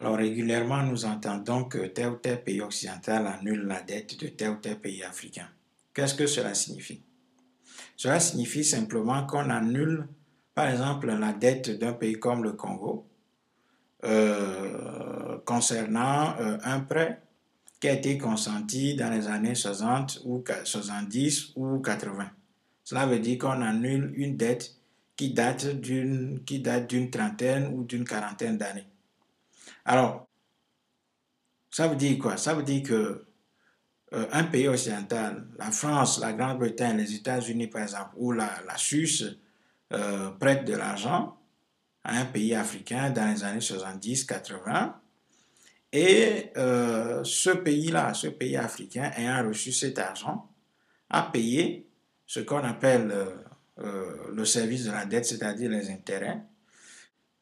Alors régulièrement, nous entendons que tel ou tel pays occidental annule la dette de tel ou tel pays africain. Qu'est-ce que cela signifie? Cela signifie simplement qu'on annule, par exemple, la dette d'un pays comme le Congo concernant un prêt qui a été consenti dans les années 60 ou 70 ou 80. Cela veut dire qu'on annule une dette qui date d'une trentaine ou d'une quarantaine d'années. Alors, ça veut dire quoi? Ça veut dire que un pays occidental, la France, la Grande-Bretagne, les États-Unis par exemple, ou la Suisse prête de l'argent à un pays africain dans les années 70-80 et ce pays-là, ce pays africain ayant reçu cet argent, a payé ce qu'on appelle le service de la dette, c'est-à-dire les intérêts,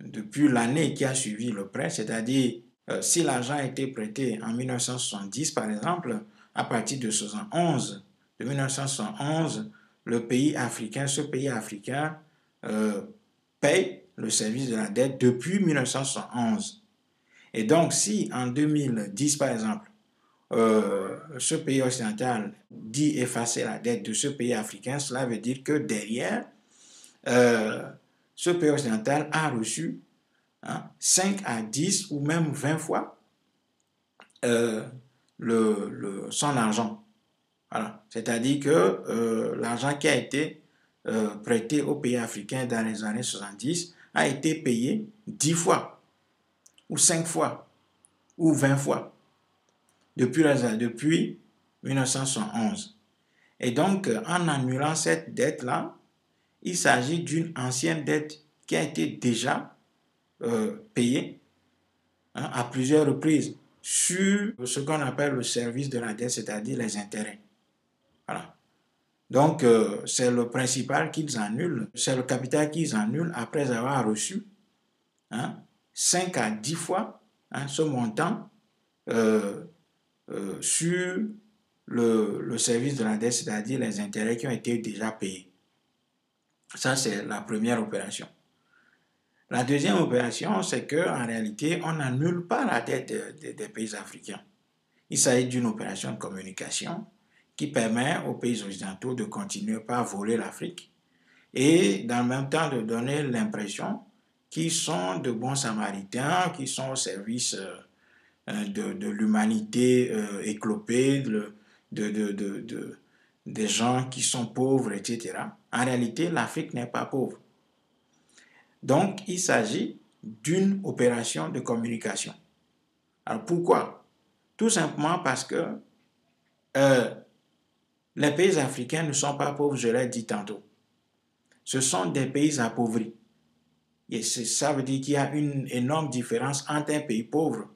depuis l'année qui a suivi le prêt, c'est-à-dire si l'argent a été prêté en 1970, par exemple, à partir de 71, de 1971, le pays africain, ce pays africain paye le service de la dette depuis 1971. Et donc, si en 2010, par exemple, ce pays occidental dit effacer la dette de ce pays africain, cela veut dire que derrière, ce pays occidental a reçu 5 à 10 ou même 20 fois son argent. Voilà. C'est-à-dire que l'argent qui a été prêté aux pays africains dans les années 70 a été payé 10 fois, ou 5 fois, ou 20 fois, depuis 1971. Et donc, en annulant cette dette-là, il s'agit d'une ancienne dette qui a été déjà payée à plusieurs reprises sur ce qu'on appelle le service de la dette, c'est-à-dire les intérêts. Voilà. Donc, c'est le principal qu'ils annulent, c'est le capital qu'ils annulent après avoir reçu 5 à 10 fois ce montant sur le service de la dette, c'est-à-dire les intérêts qui ont été déjà payés. Ça, c'est la première opération. La deuxième opération, c'est qu'en réalité, on n'annule pas la dette des pays africains. Il s'agit d'une opération de communication qui permet aux pays occidentaux de continuer par voler l'Afrique et dans le même temps de donner l'impression qu'ils sont de bons samaritains, qu'ils sont au service de l'humanité éclopée, des gens qui sont pauvres, etc. En réalité, l'Afrique n'est pas pauvre. Donc, il s'agit d'une opération de communication. Alors, pourquoi? Tout simplement parce que les pays africains ne sont pas pauvres, je l'ai dit tantôt. Ce sont des pays appauvris. Et ça veut dire qu'il y a une énorme différence entre un pays pauvre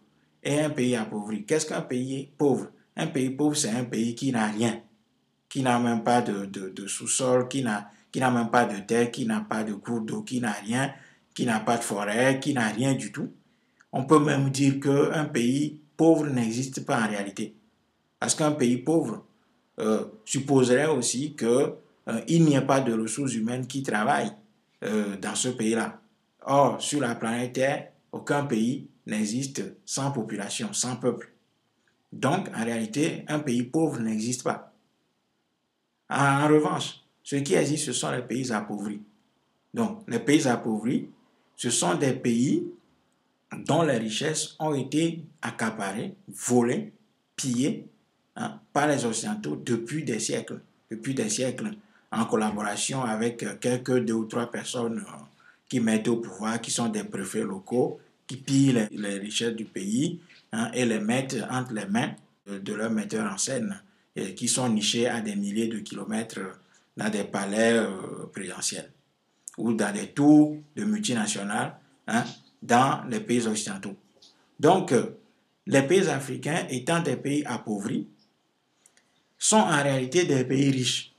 et un pays appauvri. Qu'est-ce qu'un pays pauvre? Un pays pauvre, c'est un pays qui n'a rien, qui n'a même pas de sous-sol, qui n'a même pas de terre, qui n'a pas de cours d'eau, qui n'a rien, qui n'a pas de forêt, qui n'a rien du tout. On peut même dire qu'un pays pauvre n'existe pas en réalité. Parce qu'un pays pauvre supposerait aussi qu'il n'y ait pas de ressources humaines qui travaillent dans ce pays-là. Or, sur la planète Terre, aucun pays n'existe sans population, sans peuple. Donc, en réalité, un pays pauvre n'existe pas. En revanche, ce qui existe, ce sont les pays appauvris. Donc, les pays appauvris, ce sont des pays dont les richesses ont été accaparées, volées, pillées par les Occidentaux depuis des siècles, en collaboration avec quelques 2 ou 3 personnes qui mettent au pouvoir, qui sont des préfets locaux, qui pillent les richesses du pays et les mettent entre les mains de leurs metteurs en scène, qui sont nichés à des milliers de kilomètres dans des palais présidentiels ou dans des tours de multinationales dans les pays occidentaux. Donc, les pays africains étant des pays appauvris, sont en réalité des pays riches.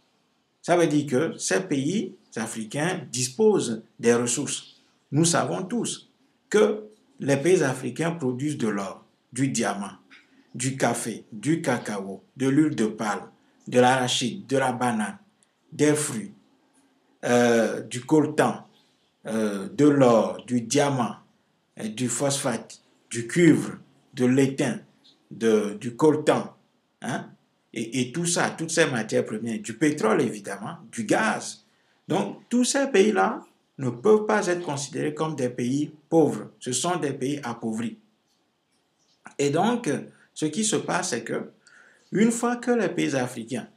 Ça veut dire que ces pays africains disposent des ressources. Nous savons tous que les pays africains produisent de l'or, du diamant, du café, du cacao, de l'huile de palme, de l'arachide, de la banane, des fruits, du coltan, de l'or, du diamant, du phosphate, du cuivre, de l'étain, du coltan, hein, et tout ça, toutes ces matières premières, du pétrole évidemment, du gaz. Donc tous ces pays-là ne peuvent pas être considérés comme des pays pauvres. Ce sont des pays appauvris. Et donc, ce qui se passe, c'est que une fois que les pays africains,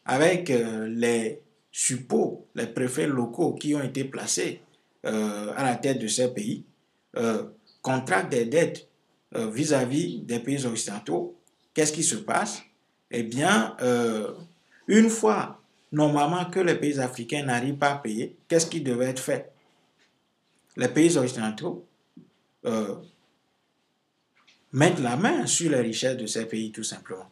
avec les suppôts, les préfets locaux qui ont été placés à la tête de ces pays, contractent des dettes vis-à-vis des pays occidentaux, qu'est-ce qui se passe? Eh bien, une fois normalement que les pays africains n'arrivent pas à payer, qu'est-ce qui devait être fait? Les pays occidentaux mettent la main sur les richesses de ces pays, tout simplement.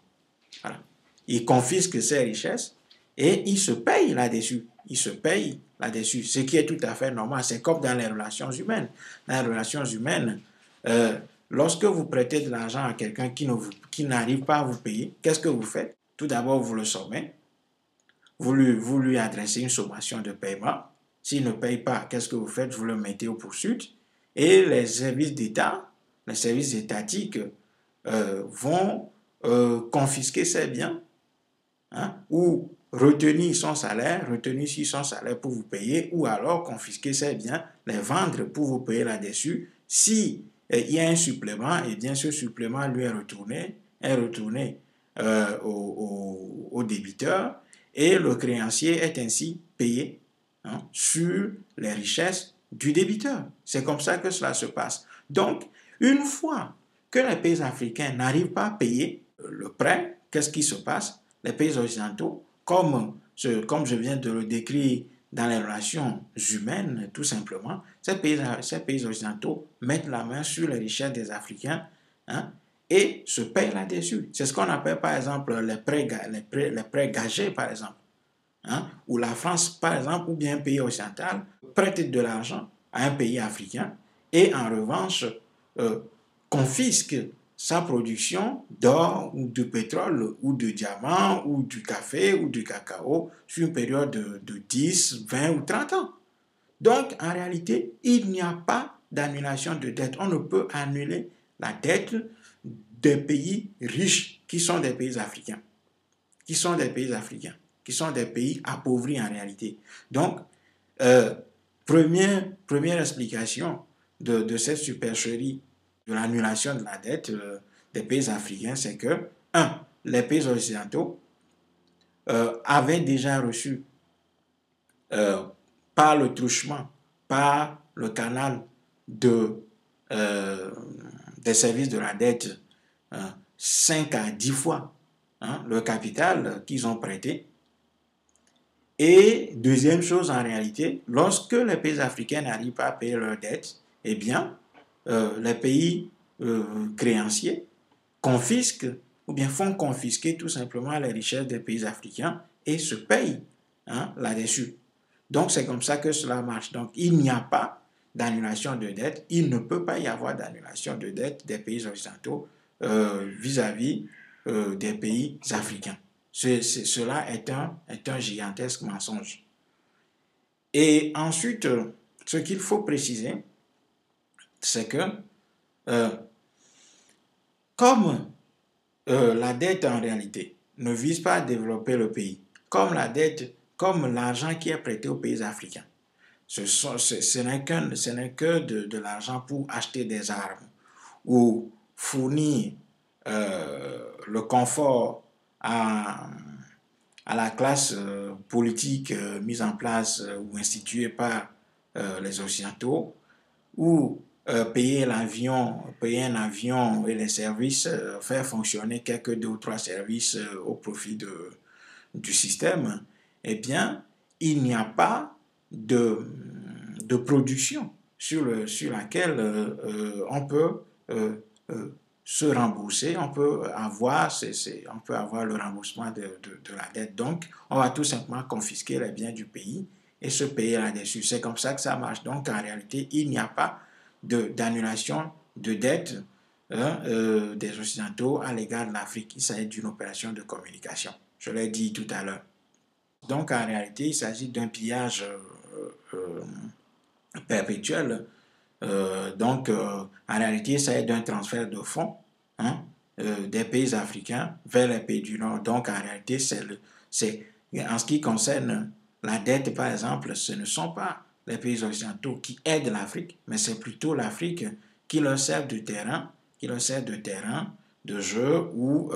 Voilà. Ils confisquent ces richesses et ils se payent là-dessus. Ils se payent là-dessus, ce qui est tout à fait normal. C'est comme dans les relations humaines. Dans les relations humaines, lorsque vous prêtez de l'argent à quelqu'un qui n'arrive pas à vous payer, qu'est-ce que vous faites? Tout d'abord, vous le sommez. Vous lui adressez une sommation de paiement. S'il ne paye pas, qu'est-ce que vous faites? Vous le mettez aux poursuites. Et les services d'État, les services étatiques vont confisquer ses biens, hein, ou retenir son salaire pour vous payer, ou alors confisquer ses biens, les vendre pour vous payer là-dessus. Si il y a un supplément, et bien ce supplément lui est retourné au débiteur, et le créancier est ainsi payé, hein, sur les richesses du débiteur. C'est comme ça que cela se passe. Donc, une fois que les pays africains n'arrivent pas à payer le prêt, qu'est-ce qui se passe? Les pays occidentaux, comme je viens de le décrire dans les relations humaines, tout simplement, ces pays occidentaux mettent la main sur les richesses des Africains, hein, et se payent là-dessus. C'est ce qu'on appelle par exemple les prêts gagés, par exemple. Hein, où la France, par exemple, ou bien un pays occidental, prête de l'argent à un pays africain et en revanche confisque sa production d'or ou de pétrole ou de diamants ou du café ou du cacao sur une période de 10, 20 ou 30 ans. Donc, en réalité, il n'y a pas d'annulation de dette. On ne peut annuler la dette des pays riches qui sont des pays africains. Qui sont des pays appauvris en réalité. Donc, première explication de cette supercherie de l'annulation de la dette des pays africains, c'est que, les pays occidentaux avaient déjà reçu par le truchement, par le canal des services de la dette, 5 à 10 fois, hein, le capital qu'ils ont prêté. Et deuxième chose, en réalité, lorsque les pays africains n'arrivent pas à payer leurs dettes, eh bien, les pays créanciers confisquent ou bien font confisquer tout simplement les richesses des pays africains et se payent, hein, là-dessus. Donc, c'est comme ça que cela marche. Donc, il n'y a pas d'annulation de dette. Il ne peut pas y avoir d'annulation de dette des pays occidentaux vis-à-vis des pays africains. Cela est un gigantesque mensonge. Et ensuite, ce qu'il faut préciser, c'est que comme la dette en réalité ne vise pas à développer le pays, comme l'argent qui est prêté aux pays africains, ce n'est que de l'argent pour acheter des armes ou fournir le confort à la classe politique mise en place ou instituée par les Occidentaux, ou payer un avion et les services, faire fonctionner quelques 2 ou 3 services au profit du système, eh bien, il n'y a pas de production sur laquelle on peut se rembourser, on peut avoir le remboursement de la dette. Donc, on va tout simplement confisquer les biens du pays et se payer là-dessus. C'est comme ça que ça marche. Donc, en réalité, il n'y a pas d'annulation de dette des Occidentaux à l'égard de l'Afrique. Il s'agit d'une opération de communication. Je l'ai dit tout à l'heure. Donc, en réalité, il s'agit d'un pillage perpétuel En réalité, ça est un transfert de fonds, hein, des pays africains vers les pays du Nord. Donc, en réalité, en ce qui concerne la dette, par exemple, ce ne sont pas les pays occidentaux qui aident l'Afrique, mais c'est plutôt l'Afrique qui leur sert de terrain, de jeu où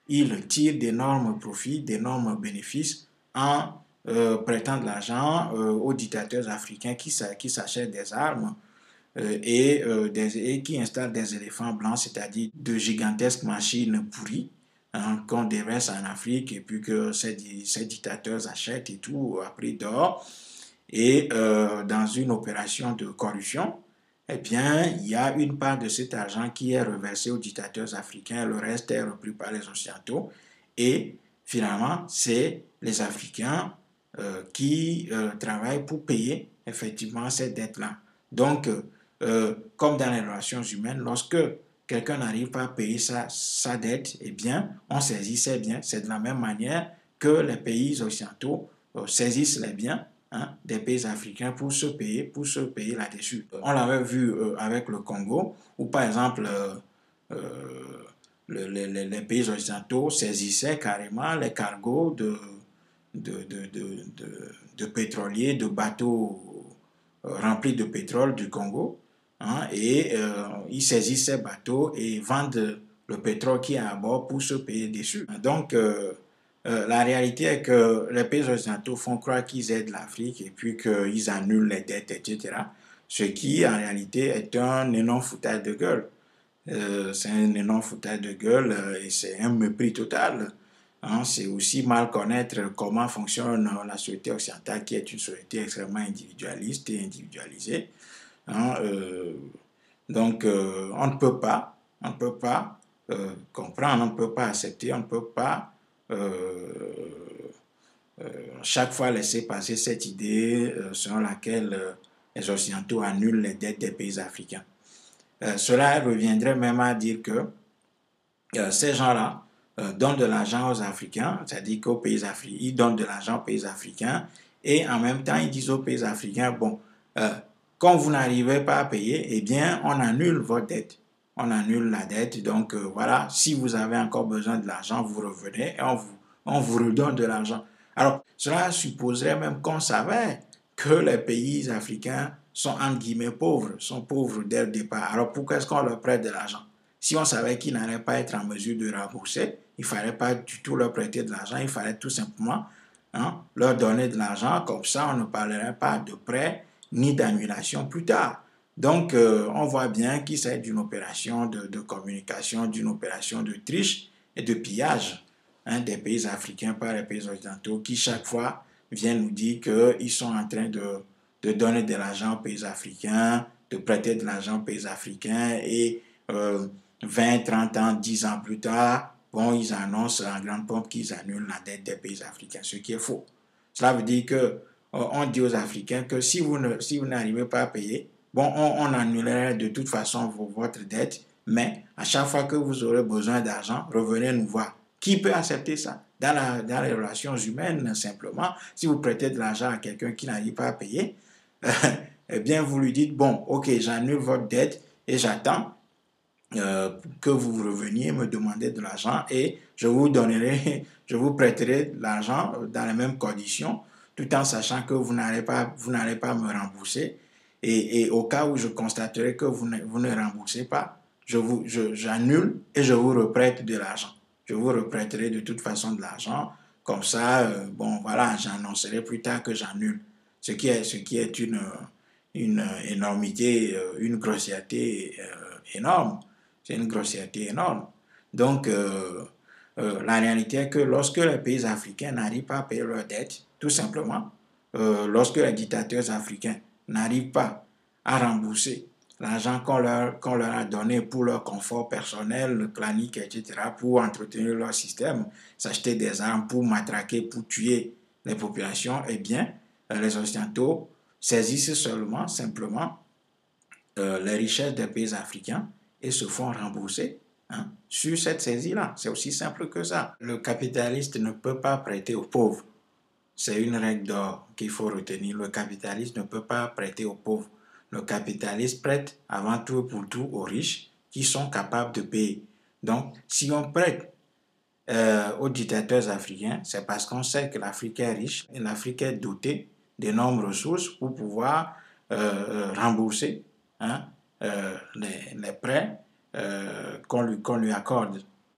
ils tirent d'énormes profits, d'énormes bénéfices en prêtant de l'argent aux dictateurs africains qui s'achètent des armes et qui installent des éléphants blancs, c'est-à-dire de gigantesques machines pourries, hein, qu'on déverse en Afrique et puis que ces dictateurs achètent et tout à prix d'or. Et dans une opération de corruption, eh bien, il y a une part de cet argent qui est reversée aux dictateurs africains, le reste est repris par les Occidentaux. Et finalement, c'est les Africains qui travaillent pour payer effectivement cette dette-là. Donc, comme dans les relations humaines, lorsque quelqu'un n'arrive pas à payer sa dette, eh bien, on saisit ses biens. C'est de la même manière que les pays occidentaux saisissent les biens, hein, des pays africains pour se payer là-dessus. On l'avait vu avec le Congo, où par exemple, les pays occidentaux saisissaient carrément les cargos de pétroliers, de bateaux remplis de pétrole du Congo, hein, et ils saisissent ces bateaux et vendent le pétrole qui est à bord pour se payer dessus. Donc, la réalité est que les pays occidentaux font croire qu'ils aident l'Afrique et puis qu'ils annulent les dettes, etc. Ce qui, en réalité, est un énorme foutage de gueule. C'est un énorme foutage de gueule et c'est un mépris total. Hein. C'est aussi mal connaître comment fonctionne la société occidentale, qui est une société extrêmement individualiste et individualisée. Hein. On ne peut pas comprendre, on ne peut pas accepter, on ne peut pas chaque fois laisser passer cette idée selon laquelle les Occidentaux annulent les dettes des pays africains. Cela reviendrait même à dire que ces gens-là donnent de l'argent aux Africains, c'est-à-dire qu'aux pays africains, ils donnent de l'argent aux pays africains et en même temps ils disent aux pays africains, bon, quand vous n'arrivez pas à payer, eh bien on annule votre dette. On annule la dette, donc voilà, si vous avez encore besoin de l'argent, vous revenez et on vous redonne de l'argent. Alors, cela supposerait même qu'on savait que les pays africains sont entre guillemets pauvres, sont pauvres dès le départ. Alors pourquoi est-ce qu'on leur prête de l'argent? Si on savait qu'ils n'allaient pas être en mesure de rembourser, il ne fallait pas du tout leur prêter de l'argent, il fallait tout simplement leur donner de l'argent, comme ça on ne parlerait pas de prêt ni d'annulation plus tard. Donc on voit bien qu'il s'agit d'une opération de communication, d'une opération de triche et de pillage des pays africains par les pays occidentaux qui chaque fois viennent nous dire qu'ils sont en train de donner de l'argent aux pays africains, de prêter de l'argent aux pays africains et 20, 30 ans, 10 ans plus tard, bon, ils annoncent en grande pompe qu'ils annulent la dette des pays africains, ce qui est faux. Cela veut dire que on dit aux Africains que si vous n'arrivez pas à payer, bon, on annulerait de toute façon votre dette, mais à chaque fois que vous aurez besoin d'argent, revenez nous voir. Qui peut accepter ça? Dans les relations humaines, simplement, si vous prêtez de l'argent à quelqu'un qui n'arrive pas à payer, eh bien, vous lui dites, bon, ok, j'annule votre dette et j'attends que vous reveniez me demander de l'argent et je vous prêterai l'argent dans les mêmes conditions, tout en sachant que vous n'allez pas me rembourser. Et au cas où je constaterai que vous ne remboursez pas, j'annule et je vous reprête de l'argent. Je vous reprêterai de toute façon de l'argent. Comme ça, bon, voilà, j'annoncerai plus tard que j'annule. Ce qui est une énormité, une grossièreté énorme. C'est une grossièreté énorme. Donc, la réalité est que lorsque les pays africains n'arrivent pas à payer leurs dettes, tout simplement, lorsque les dictateurs africains n'arrivent pas à rembourser l'argent qu'on leur a donné pour leur confort personnel, clanique, etc., pour entretenir leur système, s'acheter des armes pour matraquer, pour tuer les populations, eh bien, les Occidentaux saisissent simplement, les richesses des pays africains et se font rembourser sur cette saisie-là. C'est aussi simple que ça. Le capitaliste ne peut pas prêter aux pauvres. C'est une règle d'or qu'il faut retenir. Le capitaliste ne peut pas prêter aux pauvres. le capitaliste prête avant tout et pour tout aux riches qui sont capables de payer. Donc, si on prête aux dictateurs africains, c'est parce qu'on sait que l'Afrique est riche et l'Afrique est dotée d'énormes ressources pour pouvoir rembourser, hein, les prêts qu'on lui accorde.